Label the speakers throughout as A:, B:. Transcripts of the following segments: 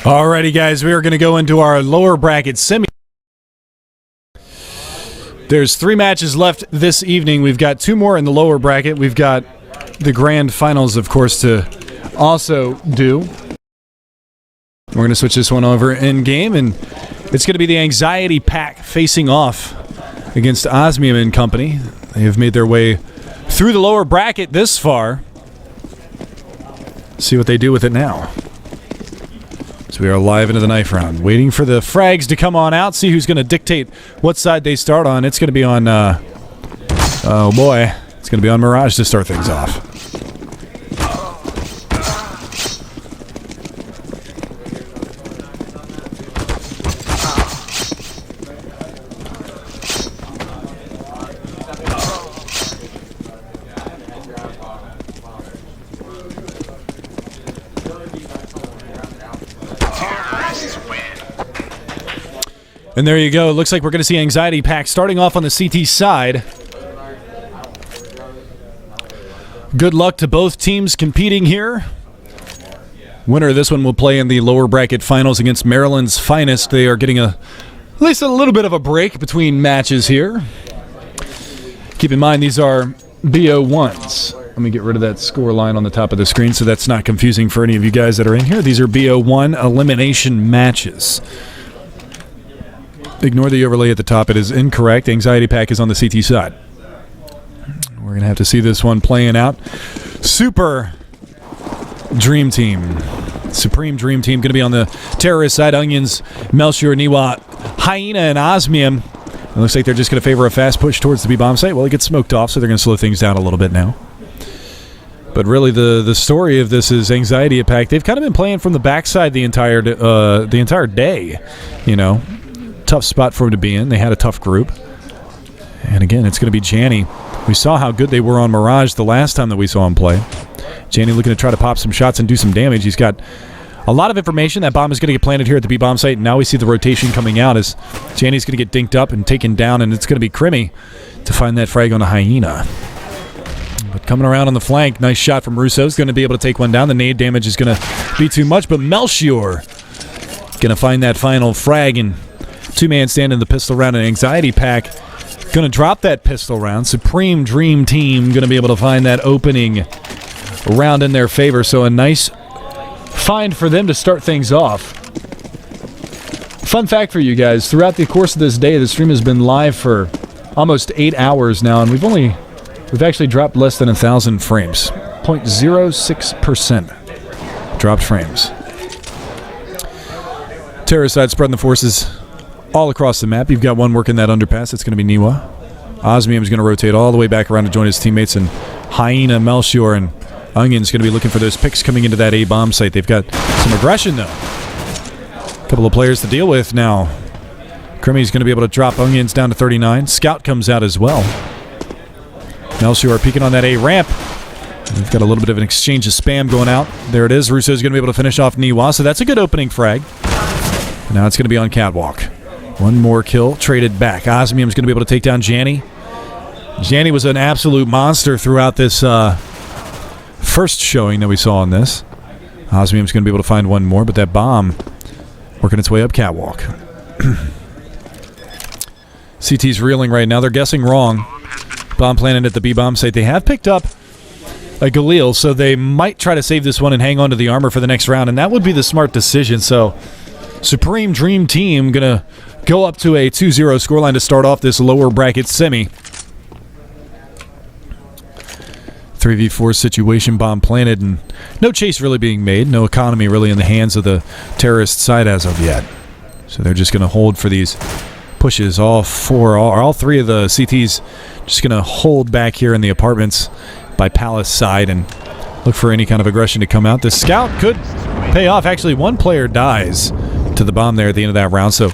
A: Alrighty, guys, we are going to go into our lower bracket semi. There's 3 matches left this evening. We've got 2 more in the lower bracket. We've got the grand finals, of course, to also do. We're going to switch this one over in game, and it's going to be the Anx.Pak facing off against Osmium and Company. They have made their way through the lower bracket this far. See what they do with it now. So we are live into the knife round, waiting for the frags to come on out, see who's going to dictate what side they start on. It's going to be on, oh boy, it's going to be on Mirage to start things off. And there you go. It looks like we're going to see Anx.Pak starting off on the CT side. Good luck to both teams competing here. Winner of this one will play in the lower bracket finals against Maryland's Finest. They are getting at least a little bit of a break between matches here. Keep in mind these are BO1s. Let me get rid of that score line on the top of the screen so that's not confusing for any of you guys that are in here. These are BO1 elimination matches. Ignore the overlay at the top. It is incorrect. Anx.Pak is on the CT side. We're going to have to see this one playing out. Super Dream Team. Supreme Dream Team going to be on the terrorist side. Onions, Melchior, Niwa, Hyena, and Osmium. It looks like they're just going to favor a fast push towards the B-bomb site. Well, it gets smoked off, so they're going to slow things down a little bit now. But really, the story of this is Anx.Pak. They've kind of been playing from the backside the entire day, you know. Tough spot for him to be in. They had a tough group. And again, it's going to be Janny. We saw how good they were on Mirage the last time that we saw him play. Janny looking to try to pop some shots and do some damage. He's got a lot of information. That bomb is going to get planted here at the B-bomb site. And now we see the rotation coming out as Janny's going to get dinked up and taken down. And it's going to be Crimmy to find that frag on a Hyena. But coming around on the flank, nice shot from Russo. Is going to be able to take one down. The nade damage is going to be too much. But Melchior going to find that final frag and 2-man stand in the pistol round, and Anx.Pak going to drop that pistol round. Supreme Dream Team going to be able to find that opening round in their favor. So a nice find for them to start things off. Fun fact for you guys, throughout the course of this day, the stream has been live for almost 8 hours now, and we've actually dropped less than 1,000 frames. 0.06% dropped frames. Terror side spreading the forces all across the map. You've got one working that underpass. It's going to be Niwa. Osmium is going to rotate all the way back around to join his teammates, and Hyena, Melchior, and Onion's going to be looking for those picks coming into that A-bomb site. They've got some aggression, though. A couple of players to deal with now. Crimmy's going to be able to drop Onions down to 39. Scout comes out as well. Melchior peeking on that A-ramp. We've got a little bit of an exchange of spam going out. There it is. Russo's going to be able to finish off Niwa, so that's a good opening frag. Now it's going to be on Catwalk. One more kill, traded back. Osmium's going to be able to take down Janny. Janny was an absolute monster throughout this first showing that we saw on this. Osmium's going to be able to find one more, but that bomb working its way up Catwalk. CT's reeling right now. They're guessing wrong. Bomb planted at the B-bomb site. They have picked up a Galil, so they might try to save this one and hang on to the armor for the next round, and that would be the smart decision. So Supreme Dream Team going to go up to a 2-0 scoreline to start off this lower bracket semi. 3v4 situation, bomb planted, and no chase really being made. No economy really in the hands of the terrorist side as of yet. So they're just going to hold for these pushes. All three of the CTs just going to hold back here in the apartments by Palace side and look for any kind of aggression to come out. The scout could pay off. Actually, one player dies to the bomb there at the end of that round, so a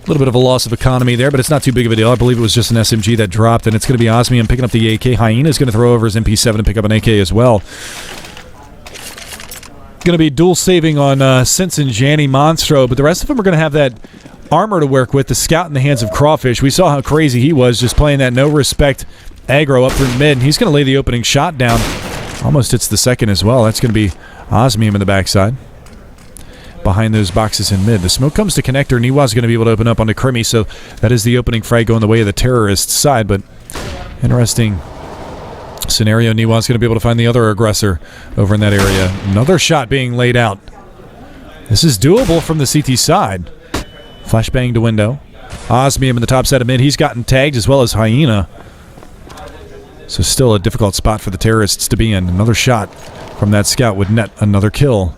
A: little bit of a loss of economy there, but it's not too big of a deal. I believe it was just an SMG that dropped, and it's going to be Osmium picking up the AK. Hyena's going to throw over his MP7 and pick up an AK as well. Going to be dual saving on Sense and Janny Monstro, but the rest of them are going to have that armor to work with. The scout in the hands of Crawfish. We saw how crazy he was just playing that no-respect aggro up through mid, and he's going to lay the opening shot down. Almost hits the second as well. That's going to be Osmium in the backside. behind those boxes in mid. The smoke comes to connector. Niwa's going to be able to open up onto Crimmy, so that is the opening frag going the way of the terrorist side, but interesting scenario. Niwa's going to be able to find the other aggressor over in that area. Another shot being laid out. This is doable from the CT side. Flashbang to window. Osmium in the top side of mid. He's gotten tagged as well as Hyena. So still a difficult spot for the terrorists to be in. Another shot from that scout would net another kill.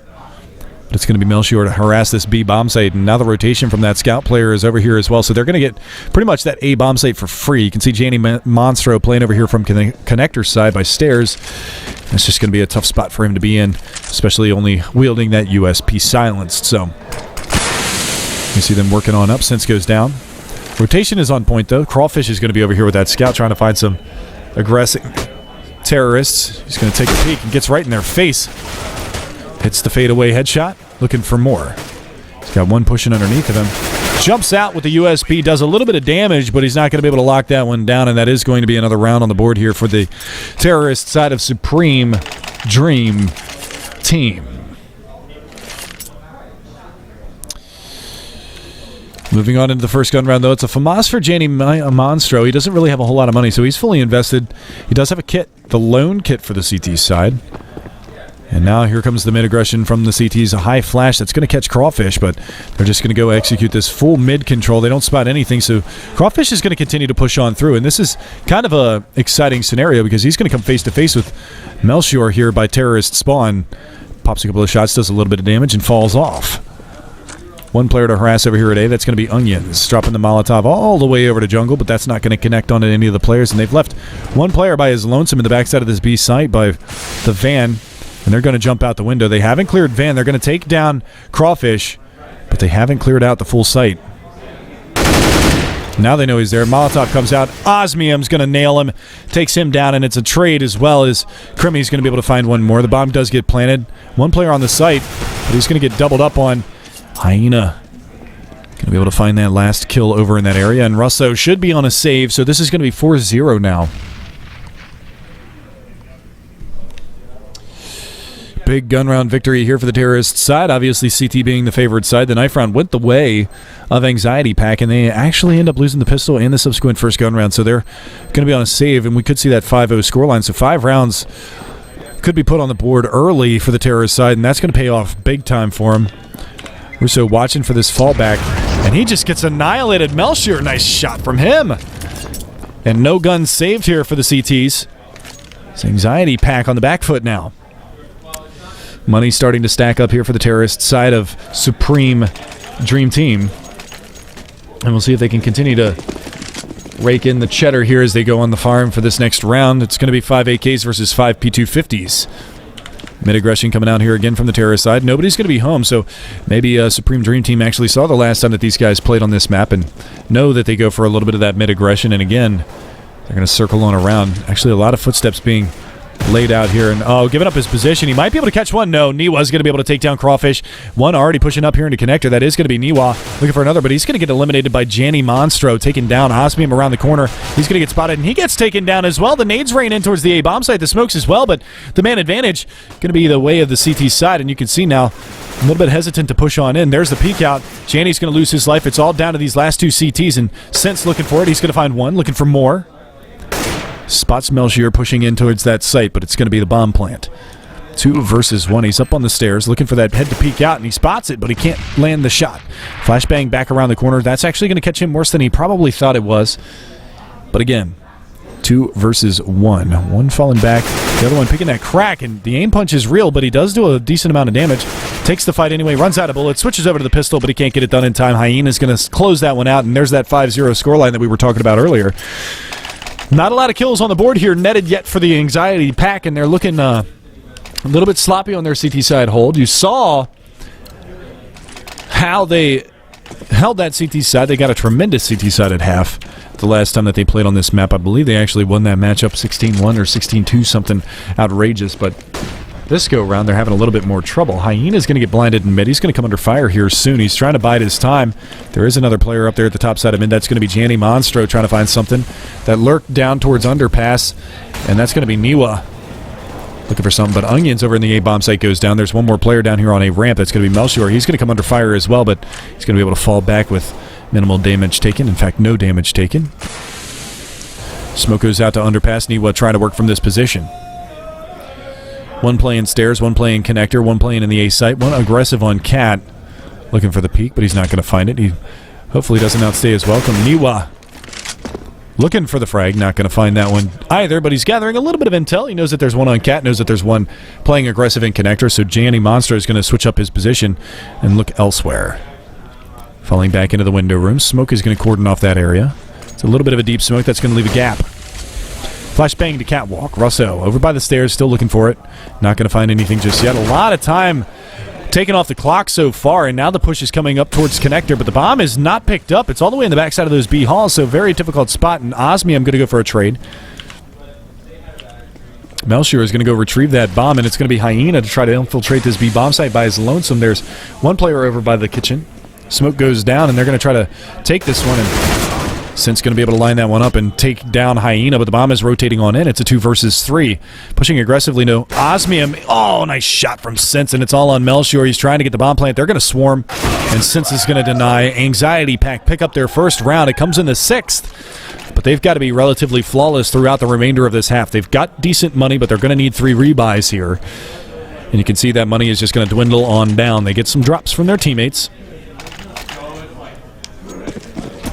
A: But it's going to be Melchior to harass this B bomb site. And now the rotation from that scout player is over here as well. So they're going to get pretty much that A bomb site for free. You can see Janny Monstro playing over here from connector side by stairs. It's just going to be a tough spot for him to be in, especially only wielding that USP silenced. So you see them working on up. Sense goes down. Rotation is on point, though. Crawfish is going to be over here with that scout trying to find some aggressive terrorists. He's going to take a peek and gets right in their face. Hits the fadeaway headshot, looking for more. He's got one pushing underneath of him. Jumps out with the USP, does a little bit of damage, but he's not going to be able to lock that one down, and that is going to be another round on the board here for the terrorist side of Supreme Dream Team. Moving on into the first gun round, though, it's a FAMAS for Janny Monstro. He doesn't really have a whole lot of money, so he's fully invested. He does have a kit, the lone kit for the CT side. And now here comes the mid-aggression from the CTs. A high flash that's going to catch Crawfish, but they're just going to go execute this full mid-control. They don't spot anything, so Crawfish is going to continue to push on through. And this is kind of a exciting scenario because he's going to come face-to-face with Melchior here by terrorist spawn. Pops a couple of shots, does a little bit of damage, and falls off. One player to harass over here at A. That's going to be Onions. Dropping the Molotov all the way over to jungle, but that's not going to connect on any of the players. And they've left one player by his lonesome in the backside of this B site by the van. And they're going to jump out the window. They haven't cleared van. They're going to take down Crawfish, but they haven't cleared out the full site. Now they know he's there. Molotov comes out. Osmium's going to nail him. Takes him down, and it's a trade as well as Crimmy's going to be able to find one more. The bomb does get planted. One player on the site, but he's going to get doubled up on. Hyena going to be able to find that last kill over in that area. And Russo should be on a save, so this is going to be 4-0 now. Big gun round victory here for the terrorist side. Obviously, CT being the favored side. The knife round went the way of Anx.Pak, and they actually end up losing the pistol and the subsequent first gun round. So they're going to be on a save, and we could see that 5-0 scoreline. So 5 rounds could be put on the board early for the terrorist side, and that's going to pay off big time for him. Russo watching for this fallback, and he just gets annihilated. Melchior, nice shot from him. And no guns saved here for the CTs. It's Anx.Pak on the back foot now. Money starting to stack up here for the terrorist side of Supreme Dream Team. And we'll see if they can continue to rake in the cheddar here as they go on the farm for this next round. It's going to be 5 AKs versus 5 P250s. Mid-aggression coming out here again from the terrorist side. Nobody's going to be home, so maybe Supreme Dream Team actually saw the last time that these guys played on this map and know that they go for a little bit of that mid-aggression. And again, they're going to circle on around. Actually, a lot of footsteps being laid out here, and giving up his position. He might be able to catch one. No, Niwa's going to be able to take down Crawfish. One already pushing up here into connector. That is going to be Niwa looking for another, but he's going to get eliminated by Janny Monstro, taking down Osmium around the corner. He's going to get spotted, and he gets taken down as well. The nades rain in towards the A bomb site, the smokes as well, but the man advantage going to be the way of the CT side, and you can see now a little bit hesitant to push on in. There's the peek out. Janny's going to lose his life. It's all down to these last two CTs, and Sense looking for it. He's going to find one, looking for more. Spots Melchior pushing in towards that site, but it's going to be the bomb plant. 2 versus 1. He's up on the stairs looking for that head to peek out, and he spots it, but he can't land the shot. Flashbang back around the corner. That's actually going to catch him worse than he probably thought it was. But again, 2 versus 1. One falling back, the other one picking that crack, and the aim punch is real, but he does do a decent amount of damage. Takes the fight anyway, runs out of bullets, switches over to the pistol, but he can't get it done in time. Hyena's going to close that one out, and there's that 5-0 scoreline that we were talking about earlier. Not a lot of kills on the board here netted yet for the Anx.Pak, and they're looking a little bit sloppy on their CT side hold. You saw how they held that CT side. They got a tremendous CT side at half the last time that they played on this map. I believe they actually won that matchup 16-1 or 16-2, something outrageous, but this go-round, they're having a little bit more trouble. Hyena's going to get blinded in mid. He's going to come under fire here soon. He's trying to bide his time. There is another player up there at the top side of mid. That's going to be Janny Monstro trying to find something that lurked down towards underpass, and that's going to be Niwa looking for something, but Onions over in the A-bomb site goes down. There's one more player down here on a ramp. That's going to be Melchior. He's going to come under fire as well, but he's going to be able to fall back with minimal damage taken. In fact, no damage taken. Smoke goes out to underpass. Niwa trying to work from this position. One playing stairs, one playing connector, one playing in the A site, one aggressive on Cat. Looking for the peak, but he's not going to find it. He hopefully doesn't outstay his welcome. Niwa looking for the frag, not going to find that one either, but he's gathering a little bit of intel. He knows that there's one on Cat, knows that there's one playing aggressive in connector, so Janny Monster is going to switch up his position and look elsewhere. Falling back into the window room. Smoke is going to cordon off that area. It's a little bit of a deep smoke. That's going to leave a gap. Flashbang to Catwalk. Russo over by the stairs, still looking for it. Not going to find anything just yet. A lot of time taken off the clock so far, and now the push is coming up towards connector, but the bomb is not picked up. It's all the way in the backside of those B halls, so very difficult spot, and Osmium going to go for a trade. Melchior is going to go retrieve that bomb, and it's going to be Hyena to try to infiltrate this B bomb site by his lonesome. There's one player over by the kitchen. Smoke goes down, and they're going to try to take this one, and Sin's going to be able to line that one up and take down Hyena, but the bomb is rotating on in. It's a 2 versus 3. Pushing aggressively, no. Osmium. Oh, nice shot from Since, and it's all on Melchior. He's trying to get the bomb plant. They're going to swarm, and Since is going to deny. Anxiety.Pak pick up their first round. It comes in the 6th, but they've got to be relatively flawless throughout the remainder of this half. They've got decent money, but they're going to need 3 rebuys here. And you can see that money is just going to dwindle on down. They get some drops from their teammates.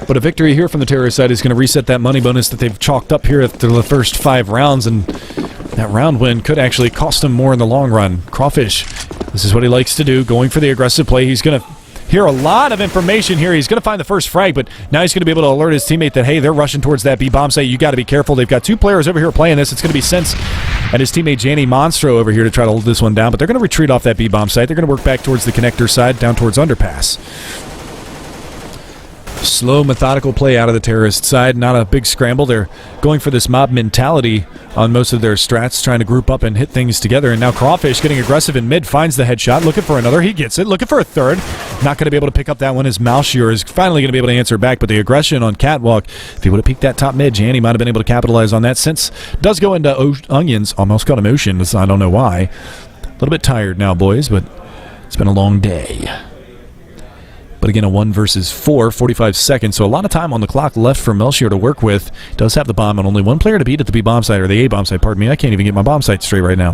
A: But a victory here from the terrorist side is going to reset that money bonus that they've chalked up here after the first 5 rounds, and that round win could actually cost them more in the long run. Crawfish, this is what he likes to do, going for the aggressive play. He's going to hear a lot of information here. He's going to find the first frag, but now he's going to be able to alert his teammate that, hey, they're rushing towards that B-bomb site. You got to be careful. They've got 2 players over here playing this. It's going to be Sense and his teammate Janny Monstro over here to try to hold this one down, but they're going to retreat off that B-bomb site. They're going to work back towards the connector side, down towards underpass. Slow, methodical play out of the terrorist side. Not a big scramble. They're going for this mob mentality on most of their strats, trying to group up and hit things together. And now Crawfish getting aggressive in mid, finds the headshot, looking for another. He gets it, looking for a third. Not going to be able to pick up that one as Melchior is finally going to be able to answer back, but the aggression on Catwalk, if he would have peeked that top mid, Janny might have been able to capitalize on that. Since does go into Onions, almost got emotions. I don't know why. A little bit tired now, boys, but it's been a long day. But again, a 1 versus 4, 45 seconds, so a lot of time on the clock left for Melchior to work with. Does have the bomb and only 1 player to beat at the B-bomb site, or the A-bomb site, pardon me. I can't even get my bomb site straight right now.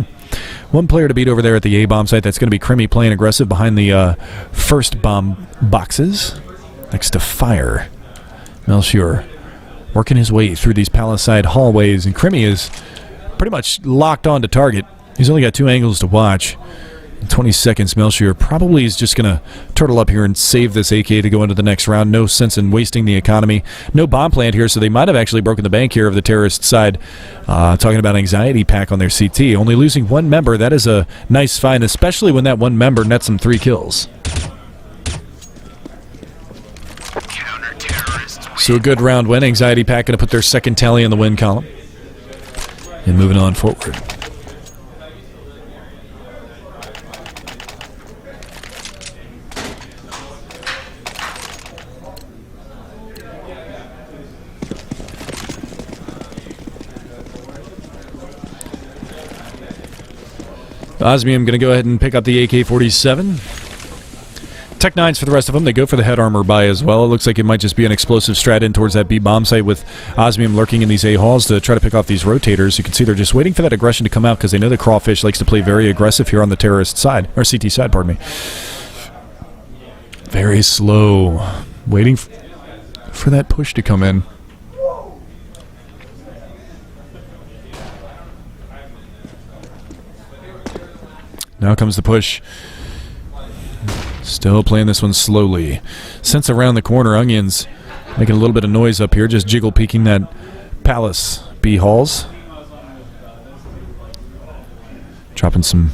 A: 1 player to beat over there at the A-bomb site. That's going to be Crimmy playing aggressive behind the first bomb boxes next to Fire. Melchior working his way through these palisade hallways, and Crimmy is pretty much locked on to target. He's only got 2 angles to watch. In 20 seconds, Melchior probably is just going to turtle up here and save this AK to go into the next round. No sense in wasting the economy. No bomb plant here, so they might have actually broken the bank here of the terrorist side. Talking about Anxiety.Pak on their CT. Only losing 1 member, that is a nice find, especially when that 1 member nets them 3 kills. So a good round win. Anxiety.Pak going to put their 2nd tally in the win column. And moving on forward. Osmium going to go ahead and pick up the AK-47. Tech 9s for the rest of them. They go for the head armor buy as well. It looks like it might just be an explosive strat in towards that B-bomb site with Osmium lurking in these A-halls to try to pick off these rotators. You can see they're just waiting for that aggression to come out because they know the Crawfish likes to play very aggressive here on the terrorist side, or CT side, pardon me. Very slow. Waiting for that push to come in. Now comes the push. Still playing this one slowly. Since around the corner, Onions making a little bit of noise up here, just jiggle peeking that Palace B halls. Dropping some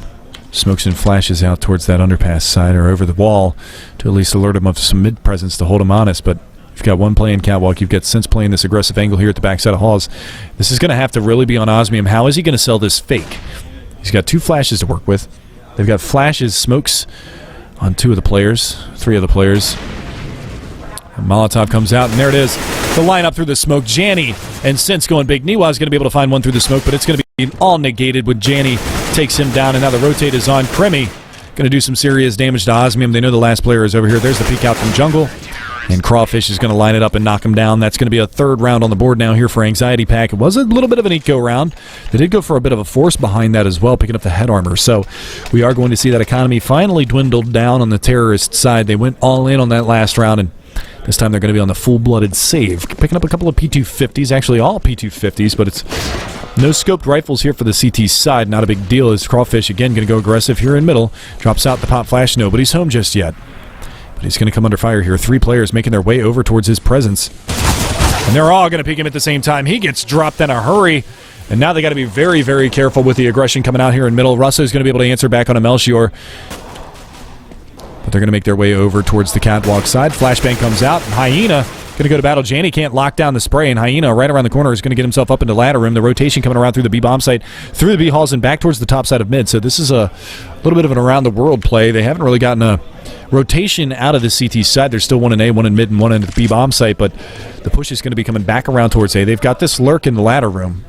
A: smokes and flashes out towards that underpass side or over the wall to at least alert him of some mid presence to hold him honest. But you've got 1 playing Catwalk. You've got Sense playing this aggressive angle here at the backside of halls. This is going to have to really be on Osmium. How is he going to sell this fake? He's got 2 flashes to work with. They've got flashes, smokes on 2 of the players, 3 of the players. And Molotov comes out, and there it is. The lineup through the smoke. Janny and Sense going big. Niwa's going to be able to find one through the smoke, but it's going to be all negated with Janny takes him down, and now the rotate is on. Krimi going to do some serious damage to Osmium. They know the last player is over here. There's the peek out from jungle. And Crawfish is going to line it up and knock him down. That's going to be a third round on the board now here for Anx.Pak. It was a little bit of an eco round. They did go for a bit of a force behind that as well, picking up the head armor. So we are going to see that economy finally dwindled down on the terrorist side. They went all in on that last round, and this time they're going to be on the full-blooded save. Picking up a couple of P250s, actually all P250s, but it's no scoped rifles here for the CT side. Not a big deal as Crawfish, again, going to go aggressive here in middle. Drops out the pop flash. Nobody's home just yet. But he's going to come under fire here. 3 players making their way over towards his presence. And they're all going to peek him at the same time. He gets dropped in a hurry. And now they got to be very, very careful with the aggression coming out here in middle. Russo's going to be able to answer back on a Melchior. But they're going to make their way over towards the catwalk side. Flashbang comes out. And Hyena going to go to battle. Janny can't lock down the spray, and Hyena right around the corner is going to get himself up into ladder room. The rotation coming around through the B-bomb site, through the B halls, and back towards the top side of mid. So this is a little bit of an around-the-world play. They haven't really gotten a rotation out of the CT side. There's still one in A, one in mid, and one in the B-bomb site, but the push is going to be coming back around towards A. They've got this lurk in the ladder room.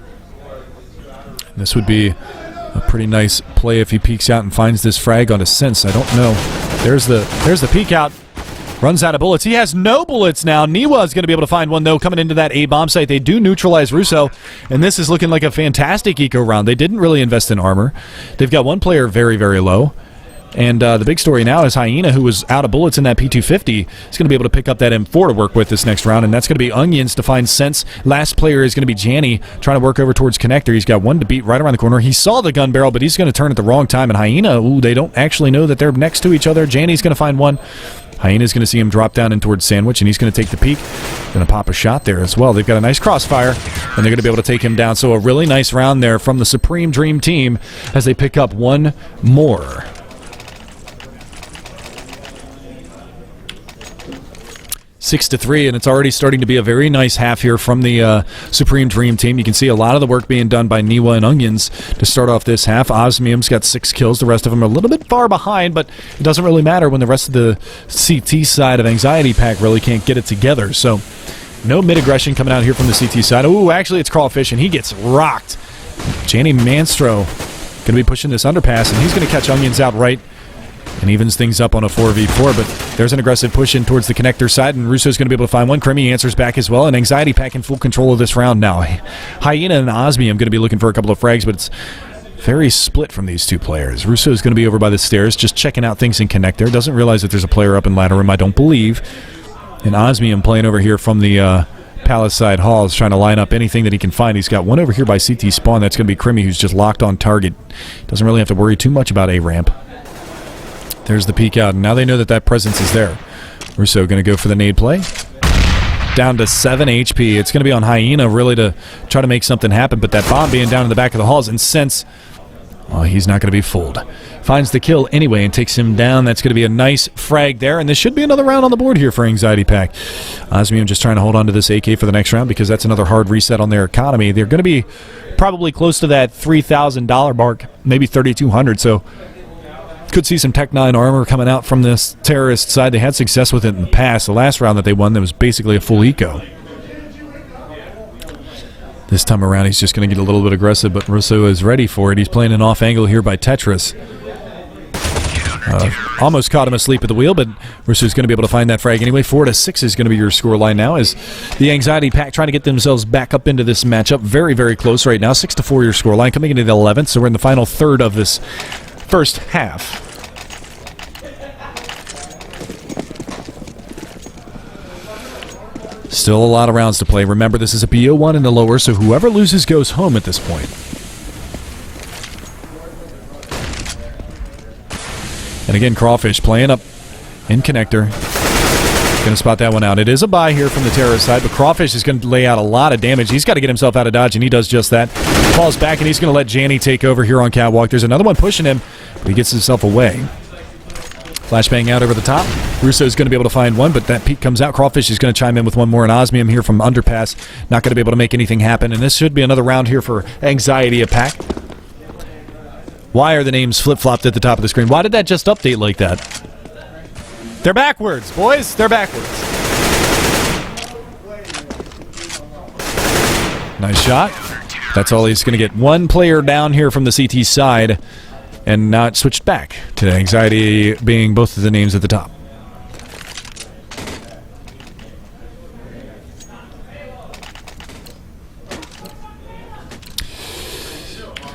A: This would be a pretty nice play if he peeks out and finds this frag on a sense. I don't know. There's the peek out. Runs out of bullets. He has no bullets now. Niwa is going to be able to find one, though, coming into that A-bomb site. They do neutralize Russo, and this is looking like a fantastic eco round. They didn't really invest in armor. They've got one player very, very low. And the big story now is Hyena, who was out of bullets in that P250, is going to be able to pick up that M4 to work with this next round, and that's going to be Onions to find sense. Last player is going to be Janny, trying to work over towards Connector. He's got one to beat right around the corner. He saw the gun barrel, but he's going to turn at the wrong time, and Hyena, they don't actually know that they're next to each other. Janny's going to find one. Hyena's going to see him drop down in towards Sandwich, and he's going to take the peek. Going to pop a shot there as well. They've got a nice crossfire, and they're going to be able to take him down. So a really nice round there from the Soupreme Dreamteam as they pick up one more. 6-3, and it's already starting to be a very nice half here from the Soupreme Dreamteam. You can see a lot of the work being done by Niwa and Onions to start off this half. Osmium's got 6 kills. The rest of them are a little bit far behind, but it doesn't really matter when the rest of the CT side of Anx.Pak really can't get it together. So no mid-aggression coming out here from the CT side. Ooh, actually it's Crawfish, and he gets rocked. Janny Manstro going to be pushing this underpass, and he's going to catch Onions outright and evens things up on a 4v4, but there's an aggressive push in towards the Connector side, and Russo's going to be able to find one. Krimi answers back as well, and Anx.Pak in full control of this round now. Hyena and Osmium going to be looking for a couple of frags, but it's very split from these two players. Russo's going to be over by the stairs, just checking out things in Connector. Doesn't realize that there's a player up in ladder room, I don't believe. And Osmium playing over here from the Palace side halls, trying to line up anything that he can find. He's got one over here by CT spawn. That's going to be Krimi, who's just locked on target. Doesn't really have to worry too much about A-ramp. There's the peek out, and now they know that that presence is there. Russo going to go for the nade play. Down to 7 HP. It's going to be on Hyena really to try to make something happen, but that bomb being down in the back of the halls, and Sense, well, he's not going to be fooled. Finds the kill anyway and takes him down. That's going to be a nice frag there, and this should be another round on the board here for Anx.Pak. Osmium just trying to hold on to this AK for the next round because that's another hard reset on their economy. They're going to be probably close to that $3,000 mark, maybe $3,200, so could see some Tech 9 armor coming out from this terrorist side. They had success with it in the past. The last round that they won, that was basically a full eco. This time around, he's just going to get a little bit aggressive, but Russo is ready for it. He's playing an off angle here by Tetris. Almost caught him asleep at the wheel, but Russo's going to be able to find that frag anyway. 4-6 is going to be your score line now as the Anx.Pak trying to get themselves back up into this matchup. Very, very close right now. 6-4 your score line coming into the 11th, so we're in the final third of this first half. Still a lot of rounds to play. Remember, this is a BO1 in the lower, so whoever loses goes home at this point. And again, Crawfish playing up in Connector. Going to spot that one out. It is a buy here from the terrorist side, but Crawfish is going to lay out a lot of damage. He's got to get himself out of dodge, and he does just that. Falls back, and he's going to let Janny take over here on catwalk. There's another one pushing him, but he gets himself away. Flashbang out over the top. Russo's going to be able to find one, but that peek comes out. Crawfish is going to chime in with one more, and Osmium here from Underpass. Not going to be able to make anything happen, and this should be another round here for Anx.Pak. Why are the names flip-flopped at the top of the screen? Why did that just update like that? They're backwards, boys. They're backwards. Nice shot. That's all he's going to get. One player down here from the CT side, and now it switched back to Anxiety being both of the names at the top.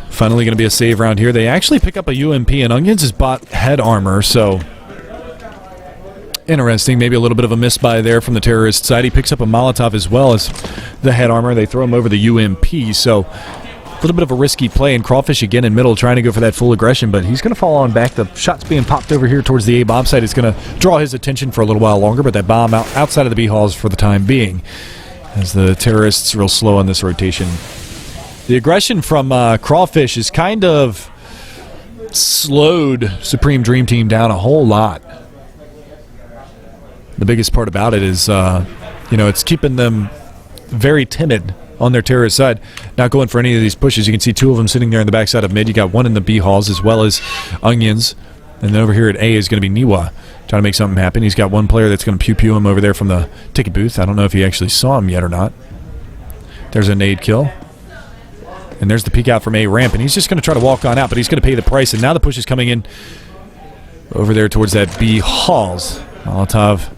A: Finally going to be a save round here. They actually pick up a UMP, and Onions has bought head armor, so interesting. Maybe a little bit of a misbuy there from the terrorist side. He picks up a Molotov as well as the head armor. They throw him over the UMP, so a little bit of a risky play, and Crawfish again in middle trying to go for that full aggression, but he's going to fall on back. The shot's being popped over here towards the A bomb site. It's going to draw his attention for a little while longer, but that bomb outside of the B halls for the time being, as the terrorists real slow on this rotation. The aggression from Crawfish has kind of slowed Supreme Dream Team down a whole lot. The biggest part about it is, it's keeping them very timid on their terrorist side, not going for any of these pushes. You can see two of them sitting there in the backside of mid. You got one in the B halls as well as Onions. And then over here at A is going to be Niwa trying to make something happen. He's got one player that's going to pew-pew him over there from the ticket booth. I don't know if he actually saw him yet or not. There's a nade kill. And there's the peek out from A ramp, and he's just going to try to walk on out, but he's going to pay the price, and now the push is coming in over there towards that B halls. Molotov.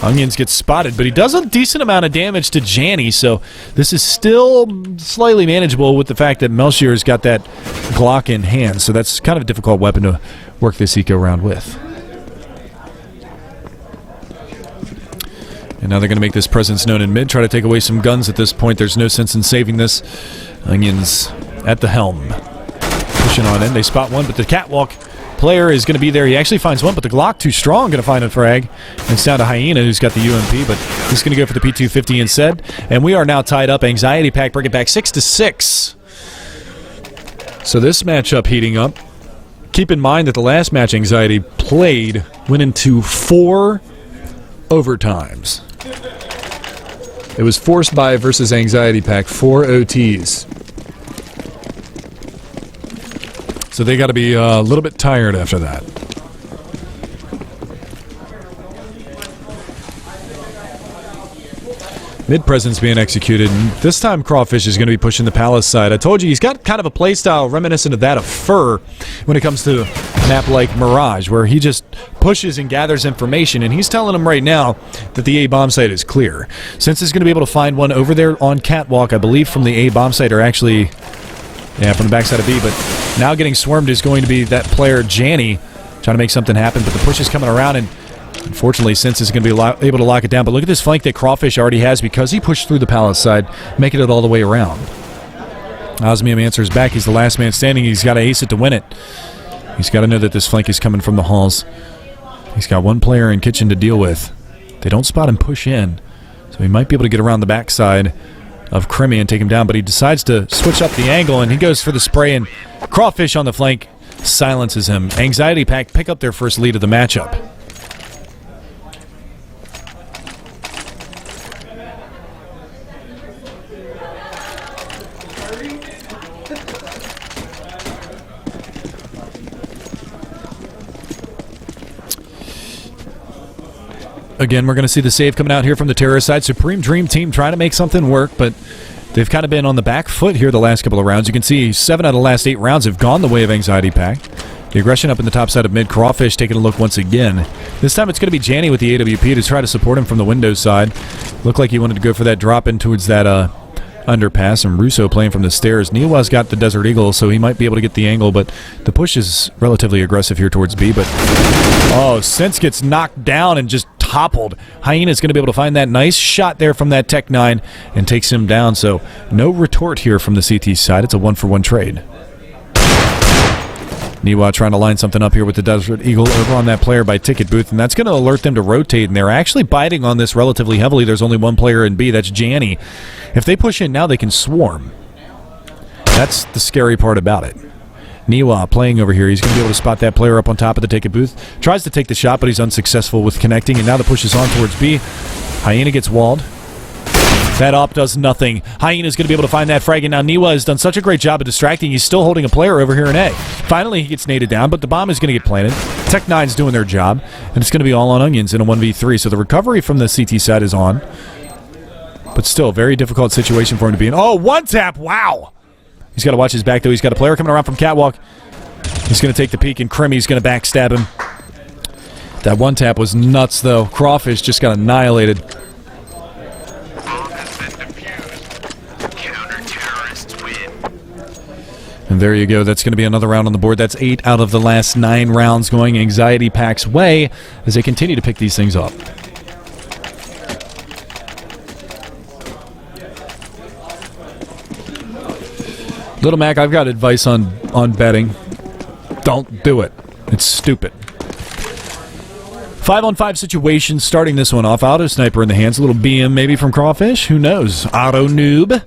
A: Onions gets spotted, but he does a decent amount of damage to Janny, so this is still slightly manageable with the fact that Melchier's got that Glock in hand, so that's kind of a difficult weapon to work this eco round with. And now they're going to make this presence known in mid, try to take away some guns at this point. There's no sense in saving this. Onions at the helm. Pushing on in. They spot one, but the catwalk player is going to be there. He actually finds one, but the Glock too strong. Going to find a frag. And it's down to Hyena, who's got the UMP, but he's going to go for the P250 instead. And we are now tied up. Anxiety.Pak bring it back 6-6. So this matchup heating up. Keep in mind that the last match Anxiety played went into 4 overtimes. It was Forced By versus Anxiety.Pak, 4 OTs. So they got to be a little bit tired after that. Mid presence being executed, and this time Crawfish is going to be pushing the Palace side. I told you he's got kind of a play style reminiscent of that of Fur when it comes to a map like Mirage, where he just pushes and gathers information, and he's telling them right now that the A bomb site is clear. Since he's going to be able to find one over there on Catwalk, I believe from the A bomb site, or actually, from the backside of B, but now getting swarmed is going to be that player Janny trying to make something happen, but the push is coming around, and unfortunately, Sense is going to be able to lock it down. But look at this flank that Crawfish already has because he pushed through the Palace side, making it all the way around. Osmium answers back. He's the last man standing. He's got to ace it to win it. He's got to know that this flank is coming from the halls. He's got one player in kitchen to deal with. They don't spot him push in, so he might be able to get around the backside of Crimmy and take him down, but he decides to switch up the angle, and he goes for the spray, and Crawfish on the flank silences him. Anxiety.Pak pick up their first lead of the matchup. Again, we're going to see the save coming out here from the terrorist side. Supreme Dream Team trying to make something work, but they've kind of been on the back foot here the last couple of rounds. You can see 7 out of the last 8 rounds have gone the way of Anxiety.Pak. The aggression up in the top side of mid. Crawfish taking a look once again. This time it's going to be Janny with the AWP to try to support him from the windows side. Looked like he wanted to go for that drop in towards that underpass, and Russo playing from the stairs. Niwa's got the Desert Eagle, so he might be able to get the angle, but the push is relatively aggressive here towards B, but Sense gets knocked down and just toppled. Hyena's going to be able to find that nice shot there from that Tech 9 and takes him down, so no retort here from the CT side. It's a 1-for-1 trade. Niwa trying to line something up here with the Desert Eagle over on that player by ticket booth, and that's going to alert them to rotate, and they're actually biting on this relatively heavily. There's only one player in B, that's Janny. If they push in now, they can swarm. That's the scary part about it. Niwa playing over here. He's going to be able to spot that player up on top of the ticket booth. Tries to take the shot, but he's unsuccessful with connecting, and now the push is on towards B. Hyena gets walled. That op does nothing. Hyena's going to be able to find that frag, and now Niwa has done such a great job of distracting. He's still holding a player over here in A. Finally, he gets naded down, but the bomb is going to get planted. Tech 9's doing their job, and it's going to be all on Onions in a 1v3. So the recovery from the CT side is on. But still, very difficult situation for him to be in. Oh, one tap! Wow! He's got to watch his back, though. He's got a player coming around from Catwalk. He's going to take the peek, and Crimmy's going to backstab him. That one tap was nuts, though. Crawfish just got annihilated. And there you go. That's going to be another round on the board. That's 8 out of the last 9 rounds going Anxiety.Pak's way as they continue to pick these things up. Little Mac, I've got advice on betting. Don't do it. It's stupid. 5-on-5 situation, starting this one off. Auto sniper in the hands. A little BM maybe from Crawfish. Who knows? Auto noob.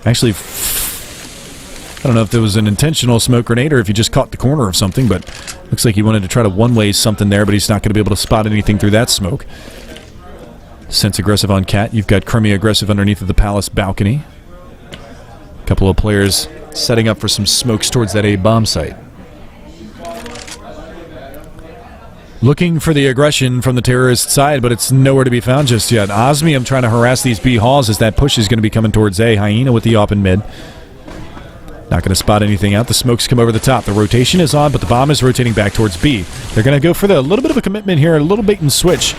A: Actually, I don't know if there was an intentional smoke grenade or if he just caught the corner of something, but looks like he wanted to try to one-way something there, but he's not going to be able to spot anything through that smoke. Sense aggressive on Cat. You've got Crimmy aggressive underneath of the Palace balcony. A couple of players setting up for some smokes towards that A bomb site. Looking for the aggression from the terrorist side, but it's nowhere to be found just yet. Osmium trying to harass these B halls as that push is going to be coming towards A. Hyena with the op in mid. Not going to spot anything out. The smokes come over the top. The rotation is on, but the bomb is rotating back towards B. They're going to go for a little bit of a commitment here, a little bait and switch.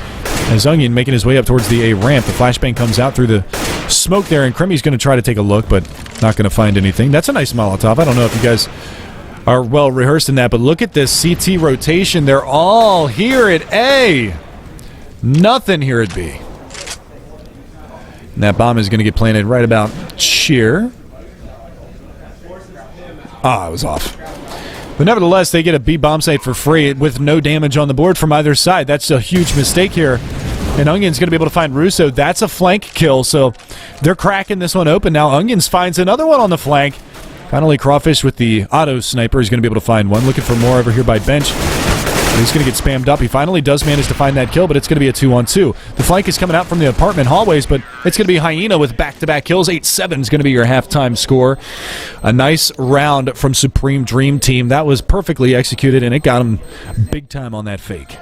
A: As Onion making his way up towards the A ramp. The flashbang comes out through the smoke there, and Crimmy's going to try to take a look, but not going to find anything. That's a nice Molotov. I don't know if you guys are well rehearsed in that, but look at this CT rotation. They're all here at A. Nothing here at B. And that bomb is going to get planted right about here. Ah, it was off. But nevertheless, they get a B bomb site for free with no damage on the board from either side. That's a huge mistake here. And Onion's going to be able to find Russo. That's a flank kill, so they're cracking this one open. Now Onions finds another one on the flank. Finally, Crawfish with the auto sniper is going to be able to find one. Looking for more over here by Bench. But he's going to get spammed up. He finally does manage to find that kill, but it's going to be a 2-on-2. The flank is coming out from the apartment hallways, but it's going to be Hyena with back-to-back kills. 8-7 is going to be your halftime score. A nice round from Soupreme Dreamteam. That was perfectly executed, and it got him big time on that fake.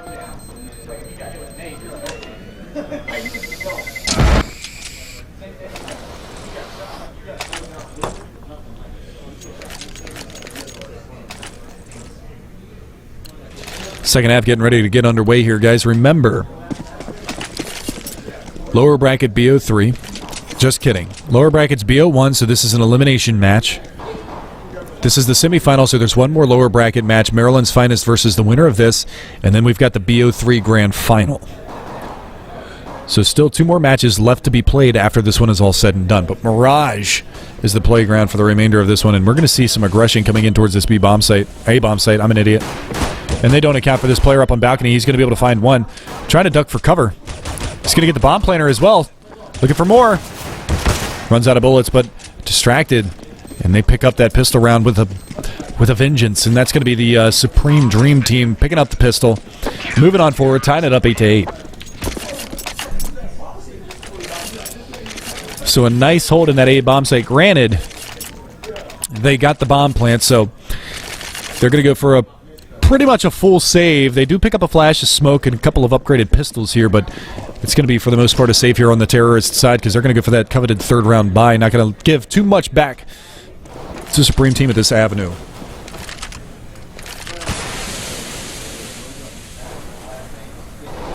A: Second half getting ready to get underway here, guys. Remember, lower bracket BO3. Just kidding. Lower bracket's BO1, so this is an elimination match. This is the semifinal, so there's one more lower bracket match. Maryland's Finest versus the winner of this, and then we've got the BO3 grand final. So still 2 more matches left to be played after this one is all said and done. But Mirage is the playground for the remainder of this one, and we're going to see some aggression coming in towards this B bomb site. A bomb site. I'm an idiot. And they don't account for this player up on balcony. He's going to be able to find one. Trying to duck for cover. He's going to get the bomb planter as well. Looking for more. Runs out of bullets, but distracted. And they pick up that pistol round with a vengeance. And that's going to be the Soupreme Dreamteam picking up the pistol. Moving on forward, tying it up 8-8. So a nice hold in that A bomb site. Granted, they got the bomb plant, so they're going to go for a pretty much a full save. They do pick up a flash of smoke and a couple of upgraded pistols here, but it's going to be, for the most part, a save here on the terrorist side because they're going to go for that coveted third round buy. Not going to give too much back to Soupreme Team at this avenue.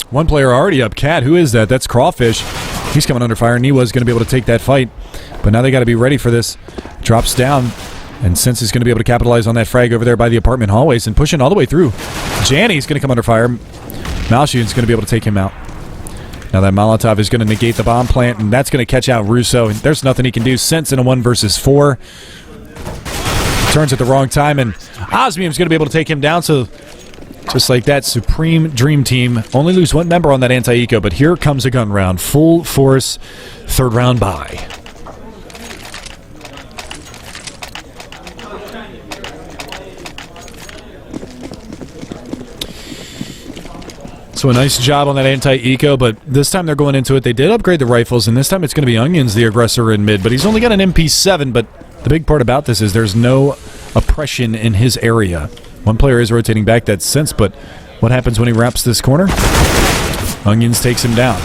A: One player already up. Cat, who is that? That's Crawfish. He's coming under fire. Niwa's going to be able to take that fight, but now they got to be ready for this. Drops down. And Sense is going to be able to capitalize on that frag over there by the apartment hallways and pushing all the way through. Janny's going to come under fire. Malshian's going to be able to take him out. Now that Molotov is going to negate the bomb plant, and that's going to catch out Russo. And there's nothing he can do. Sense in a 1 versus 4. Turns at the wrong time, and Osmium's going to be able to take him down. So just like that, Soupreme Dreamteam only lose 1 member on that anti-eco, but here comes a gun round. Full force, third round buy. So a nice job on that anti-eco, but this time they're going into it. They did upgrade the rifles, and this time it's going to be Onions, the aggressor in mid, but he's only got an MP7, but the big part about this is there's no oppression in his area. One player is rotating back, that's Sense, but what happens when he wraps this corner? Onions takes him down.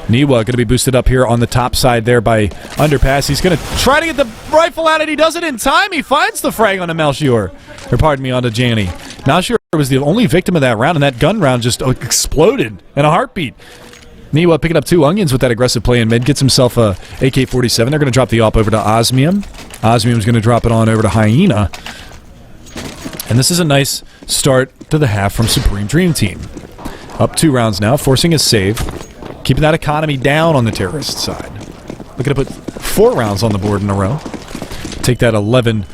A: Niwa going to be boosted up here on the top side there by Underpass. He's going to try to get the rifle out, and he does it in time. He finds the frag on a Melchior. Or pardon me, onto Janny. Melchior was the only victim of that round, and that gun round just exploded in a heartbeat. Niwa picking up 2 onions with that aggressive play in mid. Gets himself a AK-47. They're going to drop the op over to Osmium. Osmium's going to drop it on over to Hyena. And this is a nice start to the half from Soupreme Dreamteam. Up 2 rounds now, forcing a save. Keeping that economy down on the terrorist side. Looking to put 4 rounds on the board in a row. Take that 11-8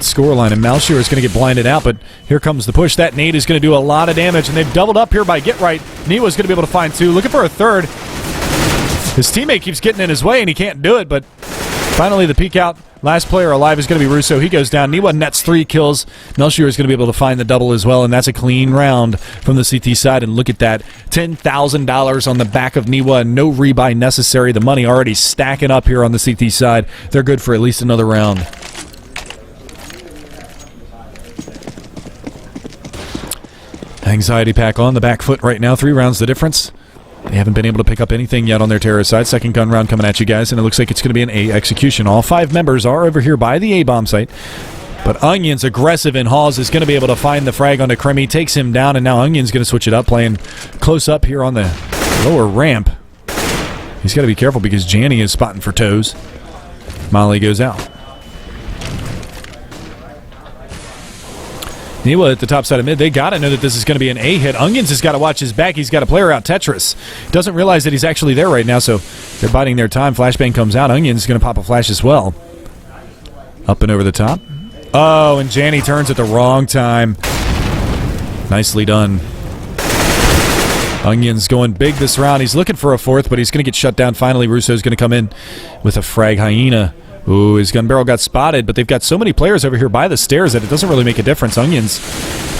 A: scoreline, and Malshir is going to get blinded out, but here comes the push. That nade is going to do a lot of damage, and they've doubled up here by Get Right. Niwa's going to be able to find 2. Looking for a 3rd. His teammate keeps getting in his way, and he can't do it, but finally the peek out. Last player alive is going to be Russo. He goes down. Niwa nets 3 kills. Melchior is going to be able to find the double as well, and that's a clean round from the CT side. And look at that. $10,000 on the back of Niwa. No rebuy necessary. The money already stacking up here on the CT side. They're good for at least another round. Anx.Pak on the back foot right now. 3 rounds the difference. They haven't been able to pick up anything yet on their terrorist side. Second gun round coming at you guys, and it looks like it's going to be an A execution. All 5 members are over here by the A-bomb site. But Onion's aggressive in Halls is going to be able to find the frag onto Krimi. Takes him down, and now Onion's going to switch it up, playing close up here on the lower ramp. He's got to be careful because Janny is spotting for toes. Molly goes out. Niwa at the top side of mid. They got to know that this is going to be an A hit. Onions has got to watch his back. He's got a player out. Tetris doesn't realize that he's actually there right now, so they're biding their time. Flashbang comes out. Onions is going to pop a flash as well. Up and over the top. Oh, and Janny turns at the wrong time. Nicely done. Onions going big this round. He's looking for a 4th, but he's going to get shut down. Finally, Russo's going to come in with a frag. Hyena. Ooh, his gun barrel got spotted, but they've got so many players over here by the stairs that it doesn't really make a difference. Onions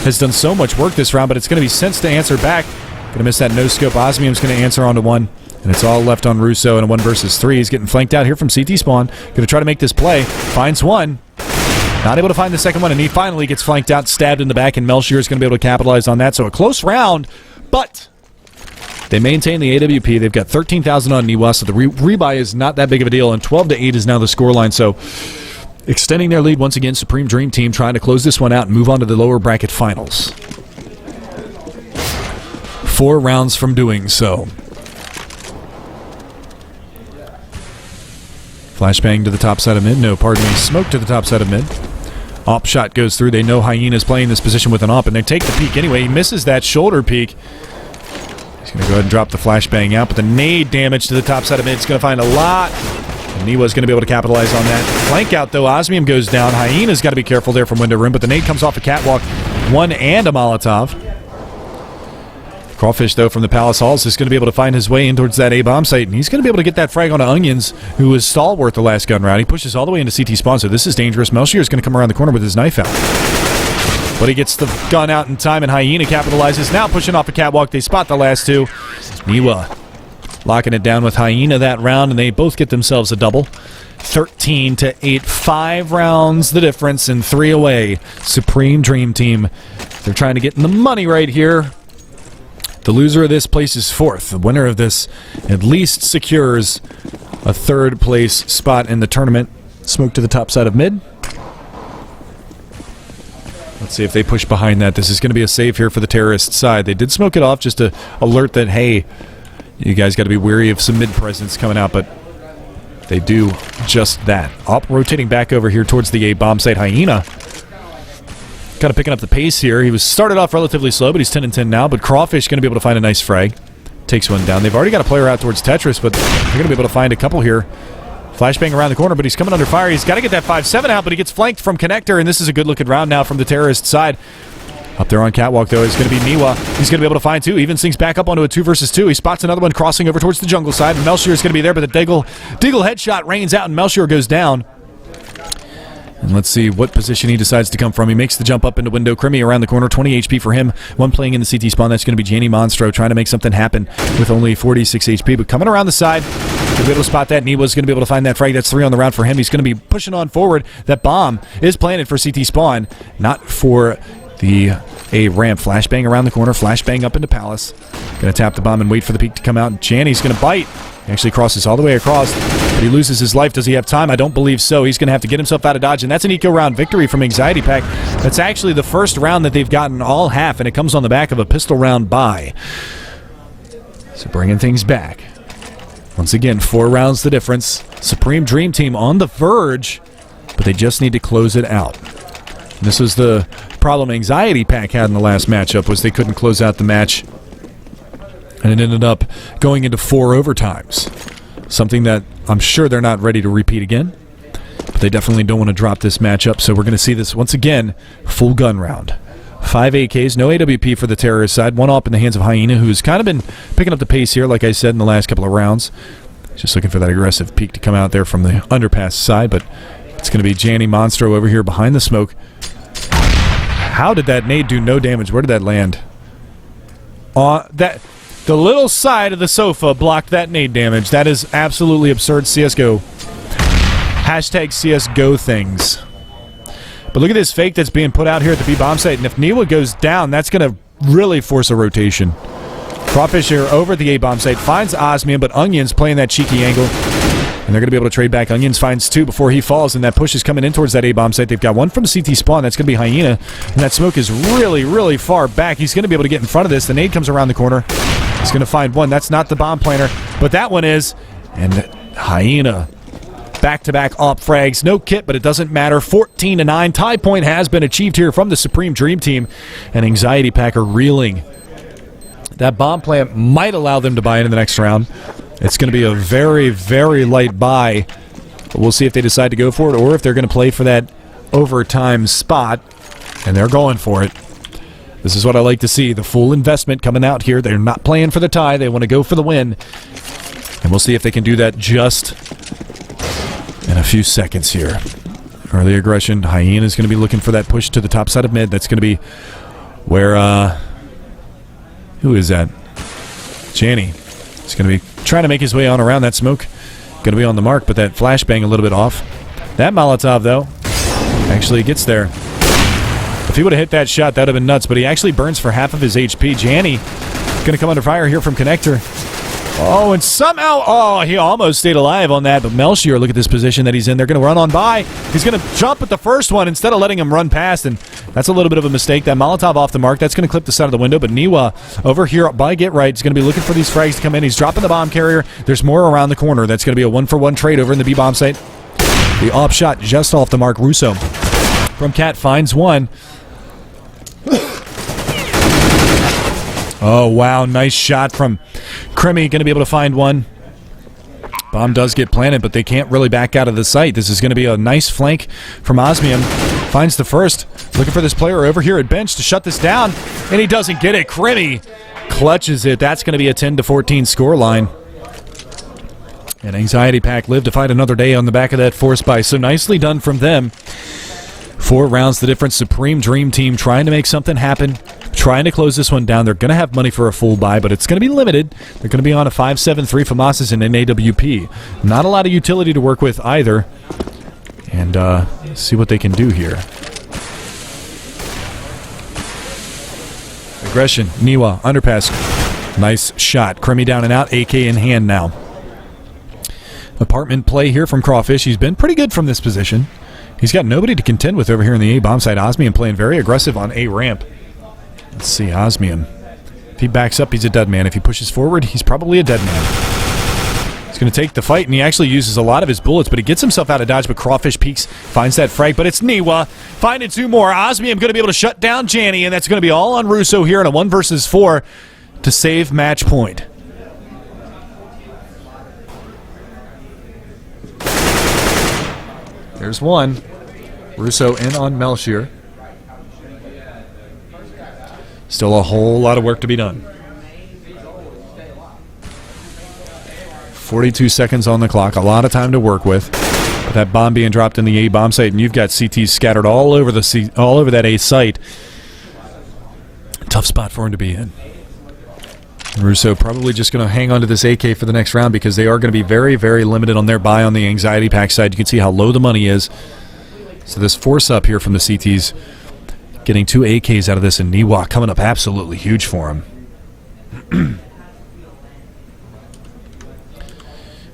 A: has done so much work this round, but it's going to be Sense to answer back. Going to miss that no-scope. Osmium's going to answer onto 1, and it's all left on Russo in a 1 versus 3. He's getting flanked out here from CT spawn. Going to try to make this play. Finds 1. Not able to find the second one, and he finally gets flanked out, stabbed in the back, and Melchior is going to be able to capitalize on that. So a close round, but they maintain the AWP. They've got 13,000 on Niwa, so the rebuy is not that big of a deal, and 12-8 is now the scoreline. So extending their lead once again, Soupreme Dreamteam trying to close this one out and move on to the lower bracket finals. 4 rounds from doing so. Flashbang to the top side of mid. No, pardon me. Smoke to the top side of mid. Op shot goes through. They know Hyena's playing this position with an op, and they take the peek anyway. He misses that shoulder peek. He's going to go ahead and drop the flashbang out, but the nade damage to the top side of mid is going to find a lot. And Niwa's going to be able to capitalize on that. Flank out, though. Osmium goes down. Hyena's got to be careful there from window room, but the nade comes off a catwalk. 1 and a Molotov. Crawfish, though, from the Palace Halls is going to be able to find his way in towards that A-bomb site, and he's going to be able to get that frag onto Onions, who was stalwart the last gun round. He pushes all the way into CT spawn, so this is dangerous. Melchior is going to come around the corner with his knife out. But he gets the gun out in time, and Hyena capitalizes. Now pushing off a catwalk. They spot the last 2. Niwa locking it down with Hyena that round, and they both get themselves a double. 13-8. 5 rounds the difference, and 3 away. Soupreme Dreamteam. They're trying to get in the money right here. The loser of this places 4th. The winner of this at least secures a 3rd place spot in the tournament. Smoke to the top side of mid. Let's see if they push behind that. This is going to be a save here for the terrorist side. They did smoke it off just to alert that, hey, you guys got to be wary of some mid presence coming out, but they do just that. Op rotating back over here towards the A-bomb site. Hyena kind of picking up the pace here. He was started off relatively slow, but he's 10-10 now. But Crawfish going to be able to find a nice frag. Takes one down. They've already got a player out towards Tetris, but they're going to be able to find a couple here. Flashbang around the corner, but he's coming under fire. He's got to get that 5-7 out, but he gets flanked from Connector, and this is a good-looking round now from the terrorist side. Up there on catwalk, though, is going to be Niwa. He's going to be able to find 2. Even sinks back up onto a 2 versus 2. He spots another one crossing over towards the jungle side, and Melchior is going to be there, but the Diggle headshot rains out, and Melchior goes down. And let's see what position he decides to come from. He makes the jump up into window. Krimi around the corner. 20 HP for him. One playing in the CT spawn. That's going to be Janny Monstro trying to make something happen with only 46 HP. But coming around the side, he'll be able to spot that. Niwa's going to be able to find that frag. That's 3 on the round for him. He's going to be pushing on forward. That bomb is planted for CT spawn, not for the A ramp. Flashbang around the corner. Flashbang up into Palace. Going to tap the bomb and wait for the peak to come out. Janny's going to bite. He actually crosses all the way across, but he loses his life. Does he have time? I don't believe so. He's going to have to get himself out of dodge, and that's an eco round victory from Anx.Pak. That's actually the first round that they've gotten all half, and it comes on the back of a pistol round bye. So bringing things back. Once again, 4 rounds the difference. Supreme Dream Team on the verge, but they just need to close it out. And this was the problem Anx.Pak had in the last matchup, was they couldn't close out the match. And it ended up going into 4 overtimes. Something that I'm sure they're not ready to repeat again. But they definitely don't want to drop this matchup. So we're going to see this once again, full gun round. 5 AKs, no AWP for the terrorist side. 1 op in the hands of Hyena, who's kind of been picking up the pace here, like I said, in the last couple of rounds. Just looking for that aggressive peek to come out there from the underpass side. But it's going to be Janny Monstro over here behind the smoke. How did that nade do no damage? Where did that land? The little side of the sofa blocked that nade damage. That is absolutely absurd. CSGO. Hashtag CSGO things. But look at this fake that's being put out here at the B bomb site. And if Niwa goes down, that's going to really force a rotation. Crawfish here over at the A bomb site. Finds Osmium, but Onion's playing that cheeky angle. And they're going to be able to trade back. Onions finds 2 before he falls, and that push is coming in towards that A bomb site. They've got 1 from CT spawn. That's going to be Hyena. And that smoke is really, really far back. He's going to be able to get in front of this. The nade comes around the corner. He's going to find 1. That's not the bomb planter, but that one is. And Hyena. Back-to-back op frags. No kit, but it doesn't matter. 14-9. Tie point has been achieved here from the Supreme Dream Team. And Anx.Pak are reeling. That bomb plant might allow them to buy into the next round. It's going to be a very, very light buy. But we'll see if they decide to go for it or if they're going to play for that overtime spot. And they're going for it. This is what I like to see. The full investment coming out here. They're not playing for the tie. They want to go for the win. And we'll see if they can do that just in a few seconds here. Early aggression. Hyena is going to be looking for that push to the top side of mid. That's going to be where, who is that? Janny. He's going to be trying to make his way on around that smoke. Going to be on the mark, but that flashbang a little bit off. That Molotov, though, actually gets there. If he would have hit that shot, that would have been nuts, but he actually burns for half of his HP. Janny going to come under fire here from Connector. Oh, and somehow, oh, he almost stayed alive on that, but Melchior, look at this position that he's in. They're going to run on by. He's going to jump at the first one instead of letting him run past, and that's a little bit of a mistake. That Molotov off the mark, that's going to clip the side of the window, but Niwa over here by Get Right is going to be looking for these frags to come in. He's dropping the bomb carrier. There's more around the corner. That's going to be a 1-for-1 trade over in the B bomb site. The op shot just off the mark. Russo from Cat finds 1. Oh, wow. Nice shot from Crimmy. Going to be able to find 1. Bomb does get planted, but they can't really back out of the site. This is going to be a nice flank from Osmium. Finds the first. Looking for this player over here at bench to shut this down, and he doesn't get it. Crimmy clutches it. That's going to be a 10-14 score line. And Anx.Pak live to fight another day on the back of that force buy. So nicely done from them. 4 rounds the difference. Supreme Dream Team trying to make something happen. Trying to close this one down. They're going to have money for a full buy, but it's going to be limited. They're going to be on a 5-7-3 FAMASas and an AWP. Not a lot of utility to work with either. And see what they can do here. Aggression. Niwa. Underpass. Nice shot. Crimmy down and out. AK in hand now. Apartment play here from Crawfish. He's been pretty good from this position. He's got nobody to contend with over here in the A bomb side. Osmium playing very aggressive on A ramp. Let's see, Osmium. If he backs up, he's a dead man. If he pushes forward, he's probably a dead man. He's going to take the fight, and he actually uses a lot of his bullets, but he gets himself out of dodge, but Crawfish peeks, finds that frag, but it's Niwa. Finding 2 more. Osmium going to be able to shut down Janny, and that's going to be all on Russo here in a 1 versus 4 to save match point. There's 1. Russo in on Melchior. Still a whole lot of work to be done. 42 seconds on the clock. A lot of time to work with. But that bomb being dropped in the A bomb site, and you've got CTs scattered all over that A site. Tough spot for him to be in. Russo probably just going to hang on to this AK for the next round because they are going to be very, very limited on their buy on the Anx.Pak side. You can see how low the money is. So this force up here from the CTs, getting 2 AKs out of this, and Niwa coming up absolutely huge for him.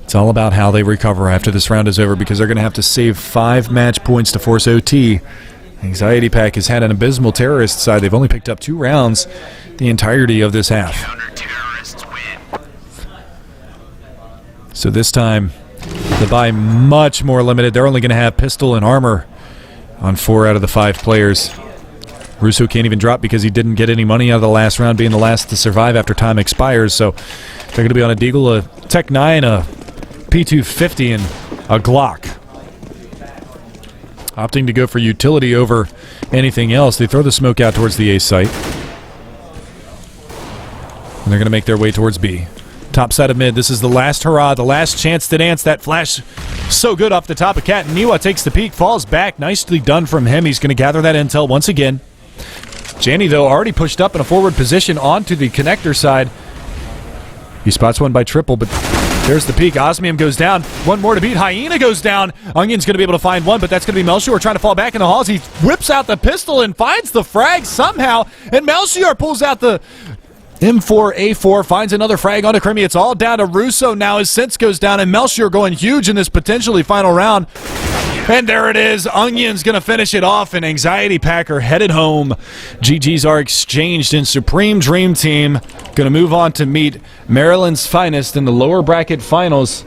A: It's all about how they recover after this round is over, because they're going to have to save 5 match points to force OT. Anx.Pak has had an abysmal terrorist side. They've only picked up 2 rounds the entirety of this half. So this time, the buy much more limited. They're only going to have pistol and armor on 4 out of the 5 players. Russo can't even drop because he didn't get any money out of the last round, being the last to survive after time expires. So they're going to be on a Deagle, a Tech 9, a P250, and a Glock. Opting to go for utility over anything else. They throw the smoke out towards the A site. And they're going to make their way towards B. Top side of mid. This is the last hurrah, the last chance to dance. That flash so good off the top of Cat. Niwa takes the peek, falls back. Nicely done from him. He's going to gather that intel once again. Janny, though, already pushed up in a forward position onto the connector side. He spots one by triple, but there's the peak. Osmium goes down. One more to beat. Hyena goes down. Onion's going to be able to find one, but that's going to be Melchior trying to fall back in the halls. He whips out the pistol and finds the frag somehow, and Melchior pulls out the M4A4, finds another frag onto Crimmy. It's all down to Russo now as Sense goes down, and Melchior going huge in this potentially final round. And there it is. Onion's going to finish it off, and Anx.Pak are headed home. GGs are exchanged in Supreme Dream Team. Going to move on to meet Maryland's finest in the lower bracket finals.